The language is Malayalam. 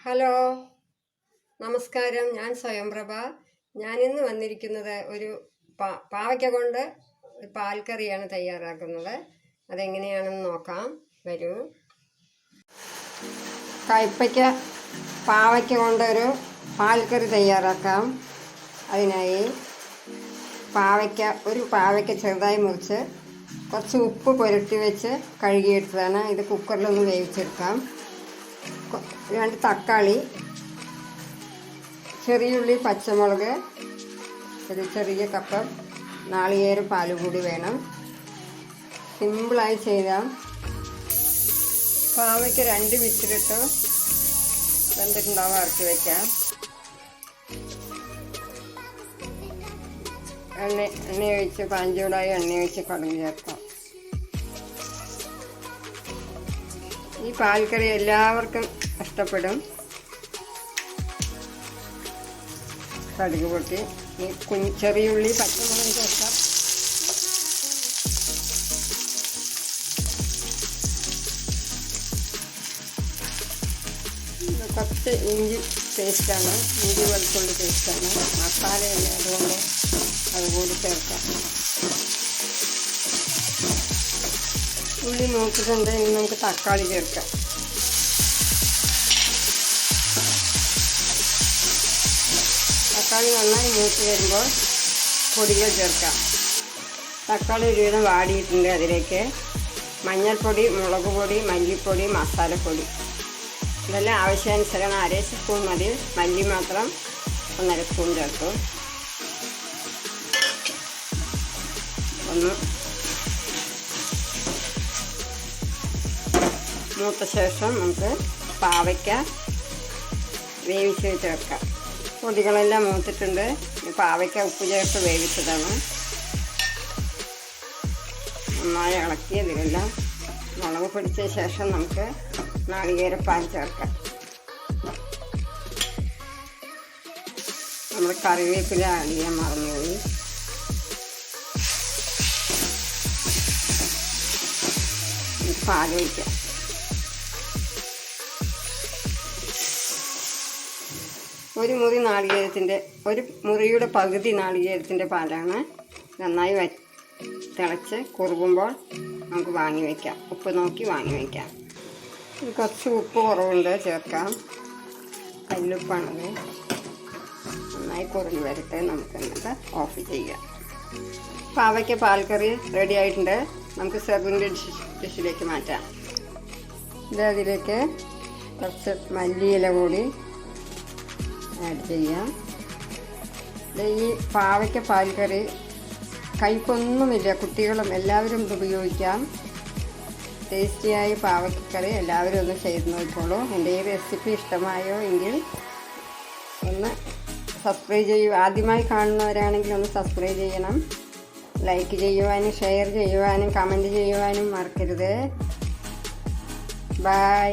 ഹലോ, നമസ്കാരം. ഞാൻ സ്വയംപ്രഭ. ഞാനിന്ന് വന്നിരിക്കുന്നത് ഒരു പാവയ്ക്ക കൊണ്ട് പാൽക്കറിയാണ് തയ്യാറാക്കുന്നത്. അതെങ്ങനെയാണെന്ന് നോക്കാം. വരൂ. പാവയ്ക്ക കൊണ്ടൊരു പാൽക്കറി തയ്യാറാക്കാം. അതിനായി ഒരു പാവയ്ക്ക ചെറുതായി മുറിച്ച് കുറച്ച് ഉപ്പ് പുരട്ടി വെച്ച് കഴുകിയെടുത്തതാണ്. ഇത് കുക്കറിലൊന്ന് വേവിച്ചെടുക്കാം. 2 തക്കാളി, ചെറിയുള്ളി, പച്ചമുളക്, ഒരു ചെറിയ കപ്പ് നാളികേരം പാൽ കൂടി വേണം. സിമ്പിളായി ചെയ്യാം. പാവയ്ക്ക് 2 വിസിലിട്ട് വെന്തിട്ടുണ്ടാവും. ഇറക്കി വയ്ക്കാം. എണ്ണ ഒഴിച്ച് പാഞ്ചൂടായി എണ്ണ ഒഴിച്ച് കടുക് ചേർക്കാം. ഈ പാൽക്കറി എല്ലാവർക്കും ഇഷ്ടപ്പെടും. കടുക് പൊട്ടി ചെറിയുള്ളി, പച്ചമുളക് ചേർക്കാം. കുറച്ച് ഇഞ്ചി പേസ്റ്റാണ്, ഇഞ്ചി വെളുത്തുള്ളി പേസ്റ്റാണ്. മസാലയല്ല, അതുകൊണ്ട് അതുകൂടി ചേർക്കാം. ഉള്ളി മൂത്തിട്ടുണ്ട്. ഇനി നമുക്ക് തക്കാളി ചേർക്കാം. തക്കാളി നന്നായി മൂത്ത് വരുമ്പോൾ പൊടികൾ ചേർക്കാം. തക്കാളി ഒരുവിധം വാടിയിട്ടുണ്ട്. അതിലേക്ക് മഞ്ഞൾപ്പൊടി, മുളക് പൊടി, മല്ലിപ്പൊടി, മസാലപ്പൊടി ഇതെല്ലാം ആവശ്യാനുസരണം 1/2 സ്പൂൺ മതി. മല്ലി മാത്രം 1/2 സ്പൂൺ ചേർത്തു. മൂത്ത ശേഷം നമുക്ക് പാവയ്ക്ക വേവിച്ച് ചേർക്കാം. പൊടികളെല്ലാം മൂത്തിട്ടുണ്ട്. പാവയ്ക്ക ഉപ്പ് ചേർത്ത് വേവിച്ചതാണ്. നന്നായി ഇളക്കി ഇതിലെല്ലാം മുളക് പിടിച്ച ശേഷം നമുക്ക് നാളികേരപ്പാൽ ചേർക്കാം. നമ്മൾ കറിവേപ്പില ആഡ് ചെയ്യാൻ മറന്നുപോയി. പാലൊഴിക്കാം. ഒരു മുറിയുടെ പകുതി നാളികേരത്തിൻ്റെ പാലാണ്. നന്നായി തിളച്ച് കുറുകുമ്പോൾ നമുക്ക് വാങ്ങി വയ്ക്കാം. ഉപ്പ് നോക്കി വാങ്ങി വയ്ക്കാം. കുറച്ച് ഉപ്പ് കുറവുണ്ട്, ചേർക്കാം. കല്ലുപ്പാണത്. നന്നായി കുറുകി വരട്ടെ. നമുക്ക് എന്നിട്ട് ഓഫ് ചെയ്യാം. പാവയ്ക്ക പാൽക്കറി റെഡി ആയിട്ടുണ്ട്. നമുക്ക് സെർവിൻ്റെ ഡിഷിലേക്ക് മാറ്റാം. അതിലേക്ക് കുറച്ച് മല്ലിയില കൂടി ആഡ് ചെയ്യാം. ഈ പാവയ്ക്ക പാൽക്കറി കയ്പൊന്നുമില്ല. കുട്ടികളും എല്ലാവരും ഇത് ഉപയോഗിക്കാം. ടേസ്റ്റിയായ പാവയ്ക്കക്കറി എല്ലാവരും ഒന്ന് ചെയ്ത് നോക്കിക്കോളൂ. എൻ്റെ ഈ റെസിപ്പി ഇഷ്ടമായോ എങ്കിൽ ഒന്ന് സബ്സ്ക്രൈബ് ചെയ്യൂ. ആദ്യമായി കാണുന്നവരാണെങ്കിൽ ഒന്ന് സബ്സ്ക്രൈബ് ചെയ്യണം. ലൈക്ക് ചെയ്യുവാനും ഷെയർ ചെയ്യുവാനും കമൻറ്റ് ചെയ്യുവാനും മറക്കരുത്. ബൈ.